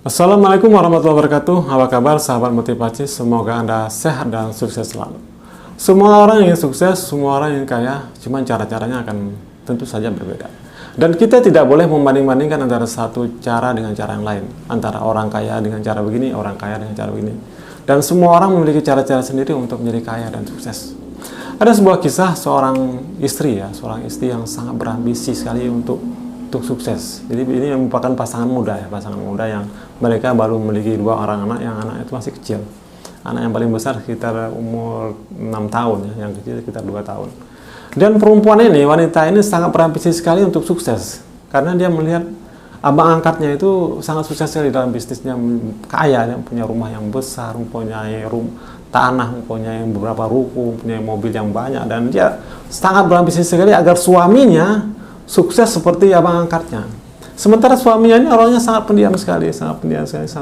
Assalamualaikum warahmatullahi wabarakatuh. Apa kabar sahabat motivasi? Semoga Anda sehat dan sukses selalu. Semua orang ingin sukses, semua orang ingin kaya, cuman cara-caranya akan tentu saja berbeda. Dan kita tidak boleh membanding-bandingkan antara satu cara dengan cara yang lain. Antara orang kaya dengan cara begini, orang kaya dengan cara begini. Dan semua orang memiliki cara-cara sendiri untuk menjadi kaya dan sukses. Ada sebuah kisah seorang istri yang sangat berambisi sekali untuk sukses. Jadi ini merupakan pasangan muda yang mereka baru memiliki 2 orang anak, yang anak itu masih kecil. Anak yang paling besar sekitar umur 6 tahun, yang kecil sekitar 2 tahun. Dan wanita ini sangat berambisi sekali untuk sukses. Karena dia melihat abang angkatnya itu sangat sukses sekali dalam bisnisnya, kaya, dia punya rumah yang besar, mempunyai tanah, mempunyai beberapa ruko, mempunyai mobil yang banyak, dan dia sangat berambisi sekali agar suaminya sukses seperti abang angkatnya. Sementara suaminya ini orangnya sangat pendiam sekali, sangat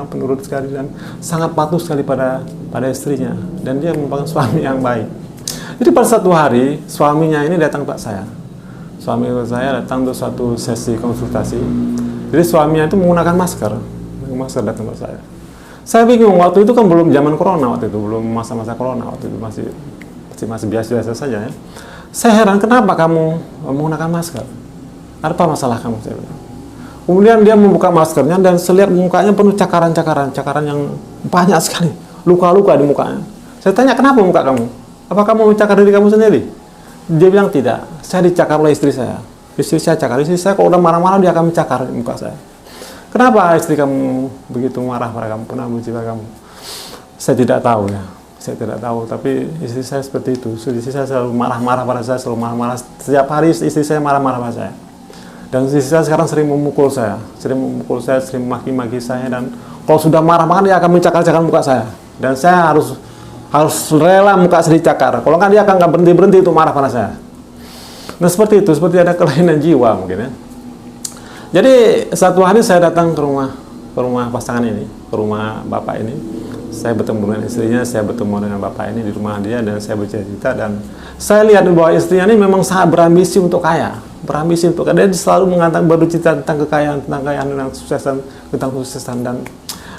penurut sekali, dan sangat patuh sekali pada istrinya. Dan dia merupakan suami yang baik. Jadi pada satu hari, suaminya ini datang ke saya. Suami saya datang untuk suatu sesi konsultasi. Jadi suaminya itu menggunakan masker datang ke saya. Saya bingung, waktu itu kan belum zaman corona, belum masa-masa corona, waktu itu masih biasa-biasa saja ya. Saya heran, kenapa kamu menggunakan masker? Ada apa masalah kamu? Saya bilang. Kemudian dia membuka maskernya dan saya lihat mukanya penuh cakaran yang banyak sekali, luka-luka di mukanya. Saya tanya, kenapa muka kamu? Apa kamu mencakar diri kamu sendiri? Dia bilang, tidak, saya dicakar oleh istri saya. Istri saya cakar, istri saya kalau udah marah-marah dia akan mencakar muka saya. Kenapa istri kamu begitu marah pada kamu, pernah benci pada kamu? Saya tidak tahu ya. Saya tidak tahu, tapi istri saya seperti itu. Istri saya selalu marah-marah pada saya, selalu marah-marah. Setiap hari istri saya marah-marah pada saya. Dan istri saya sekarang sering memukul saya, sering maki-maki saya, dan kalau sudah marah-marah dia akan mencakar-cakar muka saya. Dan saya harus rela muka saya dicakar. Kalau nggak dia akan nggak berhenti itu marah pada saya. Nah seperti itu, seperti ada kelainan jiwa mungkin ya. Jadi satu hari saya datang ke rumah pasangan ini, ke rumah bapak ini. Saya bertemu dengan istrinya, saya bertemu dengan bapak ini di rumah dia, dan saya bercerita, dan saya lihat bahwa istrinya ini memang sangat berambisi untuk kaya. Dia selalu mengatakan, bercerita tentang kekayaan, dan kesuksesan, dan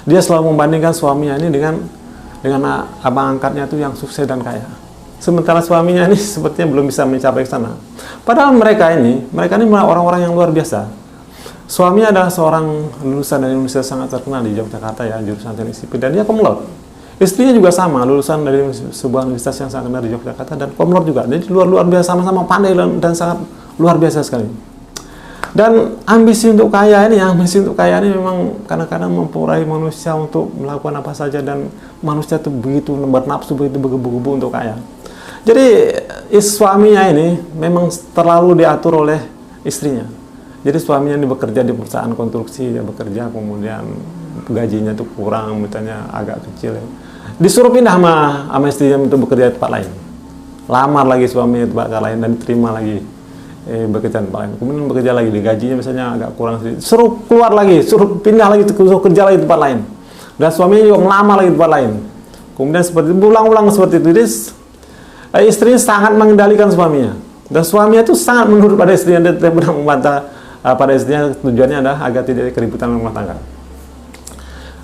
dia selalu membandingkan suaminya ini dengan abang angkatnya itu yang sukses dan kaya. Sementara suaminya ini sepertinya belum bisa mencapai ke sana. Padahal mereka ini orang-orang yang luar biasa. Suaminya adalah seorang lulusan dari universitas sangat terkenal di Yogyakarta ya, jurusan teknik sipil, dan dia komlot. Istrinya juga sama, lulusan dari sebuah universitas yang sangat terkenal di Yogyakarta dan komlot juga. Jadi luar biasa, sama-sama pandai dan sangat luar biasa sekali. Dan ambisi untuk kaya ini memang kadang-kadang mempengaruhi manusia untuk melakukan apa saja, dan manusia itu begitu bernafsu, begitu bergebu-gebu untuk kaya. Jadi suaminya ini memang terlalu diatur oleh istrinya. Jadi suaminya ini bekerja di perusahaan konstruksi, dia bekerja, kemudian gajinya itu kurang, misalnya agak kecil ya. Disuruh pindah sama istrinya untuk bekerja di tempat lain. Lamar lagi suaminya di tempat lain dan diterima lagi bekerja di tempat lain. Kemudian bekerja lagi, di gajinya misalnya agak kurang sedikit. Suruh keluar lagi, suruh pindah lagi, suruh kerja lagi di tempat lain. Dan suaminya juga melamar lagi di tempat lain. Kemudian seperti itu, ulang-ulang seperti itu. Jadi istrinya sangat mengendalikan suaminya. Dan suaminya itu sangat menurut pada istrinya, dia tidak pernah membantah pada istrinya. Tujuannya adalah agar tidak ada keributan rumah tangga.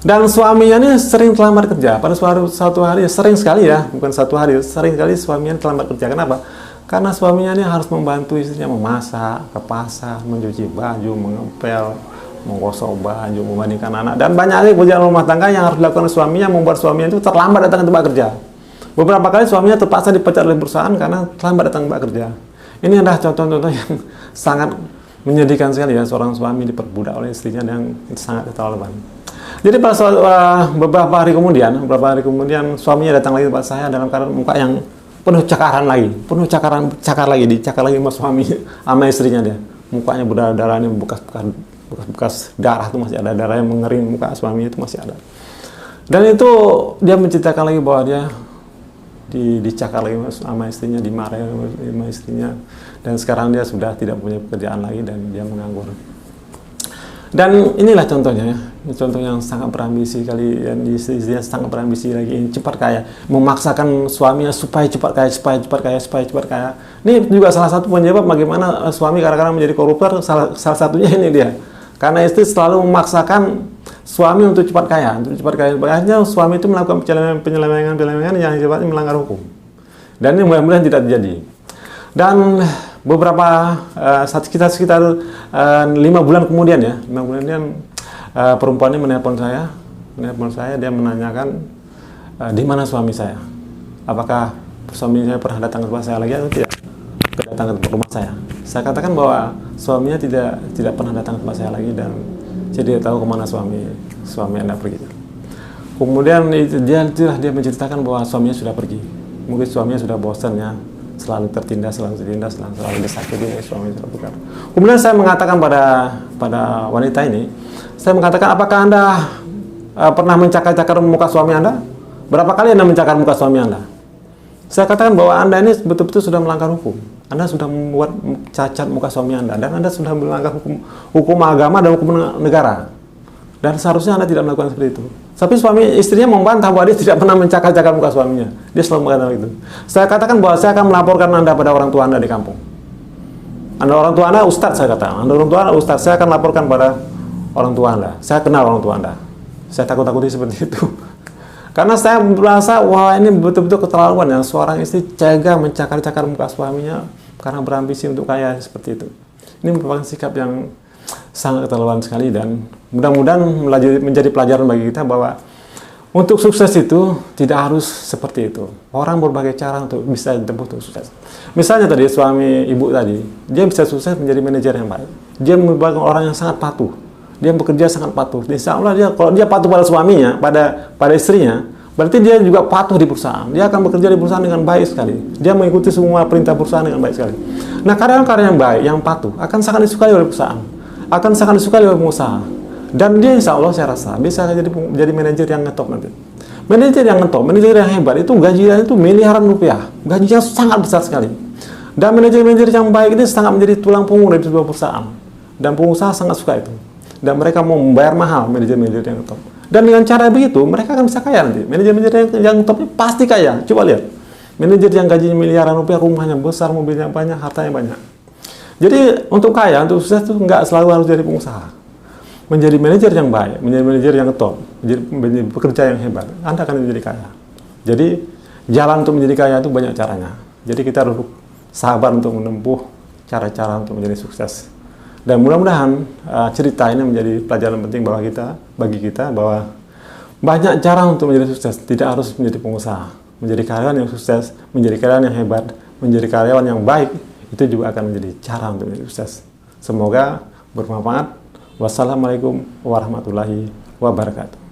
Dan suaminya ini sering terlambat kerja. Pada suatu hari, sering sekali ya, bukan satu hari, sering sekali suaminya terlambat kerja. Kenapa? Karena suaminya ini harus membantu istrinya memasak, ke pasar, mencuci baju, mengepel, menggosok baju, memandikan anak, dan banyak lagi pekerjaan rumah tangga yang harus dilakukan suaminya, membuat suaminya itu terlambat datang ke tempat kerja. Beberapa kali suaminya terpaksa dipecat oleh perusahaan karena terlambat datang ke tempat kerja. Ini adalah contoh-contoh yang sangat menyedihkan sekali ya, seorang suami diperbudak oleh istrinya yang sangat keterlaluan. Jadi pada beberapa hari kemudian suaminya datang lagi ke tempat saya dalam keadaan muka yang penuh cakar lagi sama suami, sama istrinya dia. Mukanya berdarah, ini bekas darah itu masih ada, darah yang mengering, muka suaminya itu masih ada. Dan itu dia menceritakan lagi bahwa dia dicakar lagi sama istrinya, dimarahi sama istrinya, dan sekarang dia sudah tidak punya pekerjaan lagi dan dia menganggur. Dan inilah contohnya ya, contoh yang sangat berambisi kali, dan istrinya sangat berambisi lagi, ingin cepat kaya, memaksakan suaminya supaya cepat kaya. Ini juga salah satu penyebab bagaimana suami kadang-kadang menjadi koruptor. Salah satunya ini dia, karena istri selalu memaksakan suami untuk cepat kaya, akhirnya suami itu melakukan penyelewengan yang sifatnya melanggar hukum. Dan ini mudah-mudahan tidak terjadi. Dan beberapa sekitar 5 bulan kemudian ya, 5 bulan kemudian perempuan ini menelpon saya, dia menanyakan di mana suami saya, apakah suami saya pernah datang ke rumah saya lagi atau tidak datang ke rumah saya. Saya katakan bahwa suaminya tidak pernah datang ke rumah saya lagi, dan saya tidak tahu kemana suami Anda pergi. Kemudian dia menceritakan bahwa suaminya sudah pergi. Mungkin suaminya sudah bosan ya, selalu tertindas, selalu disakiti, suami sudah bukan. Kemudian saya mengatakan pada wanita ini, saya mengatakan, apakah Anda pernah mencakar-cakar muka suami Anda? Berapa kali Anda mencakar muka suami Anda? Saya katakan bahwa Anda ini betul-betul sudah melanggar hukum. Anda sudah membuat cacat muka suami Anda, dan Anda sudah melanggar hukum agama dan hukum negara. Dan seharusnya Anda tidak melakukan seperti itu. Tapi istrinya membantah bahwa dia tidak pernah mencakar-cakar muka suaminya. Dia selalu mengatakan itu. Saya katakan bahwa saya akan melaporkan Anda pada orang tua Anda di kampung. Anda orang tua Anda ustadz, saya katakan. Anda orang tua Anda ustadz, saya akan laporkan pada orang tua Anda. Saya kenal orang tua Anda. Saya takut-takuti seperti itu. Karena saya merasa, wah ini betul-betul keterlaluan ya, seorang istri tega mencakar-cakar muka suaminya karena berambisi untuk kaya seperti itu. Ini merupakan sikap yang sangat keterlaluan sekali, dan mudah-mudahan menjadi pelajaran bagi kita bahwa untuk sukses itu tidak harus seperti itu. Orang berbagai cara untuk bisa ditempuh untuk sukses. Misalnya tadi suami ibu tadi, dia bisa sukses menjadi manajer yang baik. Dia merupakan orang yang sangat patuh. Dia bekerja sangat patuh. Insya Allah kalau dia patuh pada suaminya, pada istrinya, berarti dia juga patuh di perusahaan. Dia akan bekerja di perusahaan dengan baik sekali. Dia mengikuti semua perintah perusahaan dengan baik sekali. Nah, karyawan-karyawan yang baik, yang patuh, akan sangat disukai oleh perusahaan, akan sangat disukai oleh pengusaha. Dan dia insya Allah saya rasa bisa jadi manajer yang ngetop nanti. Manajer yang ngetop, manajer yang hebat, itu gajinya itu miliaran rupiah. Gajinya sangat besar sekali. Dan manajer-manajer yang baik ini sangat menjadi tulang punggung dari sebuah perusahaan. Dan pengusaha sangat suka itu. Dan mereka mau membayar mahal manajer-manajer yang top. Dan dengan cara begitu, mereka akan bisa kaya nanti. Manajer-manajer yang top ini pasti kaya. Coba lihat. Manajer yang gajinya miliaran rupiah, rumahnya besar, mobilnya banyak, hartanya banyak. Jadi, untuk kaya, untuk sukses itu nggak selalu harus jadi pengusaha. Menjadi manajer yang baik, menjadi manajer yang top, menjadi pekerja yang hebat, Anda akan menjadi kaya. Jadi, jalan untuk menjadi kaya itu banyak caranya. Jadi, kita harus sabar untuk menempuh cara-cara untuk menjadi sukses. Dan mudah-mudahan cerita ini menjadi pelajaran penting bagi kita bahwa banyak cara untuk menjadi sukses. Tidak harus menjadi pengusaha. Menjadi karyawan yang sukses, menjadi karyawan yang hebat, menjadi karyawan yang baik, itu juga akan menjadi cara untuk menjadi sukses. Semoga bermanfaat. Wassalamualaikum warahmatullahi wabarakatuh.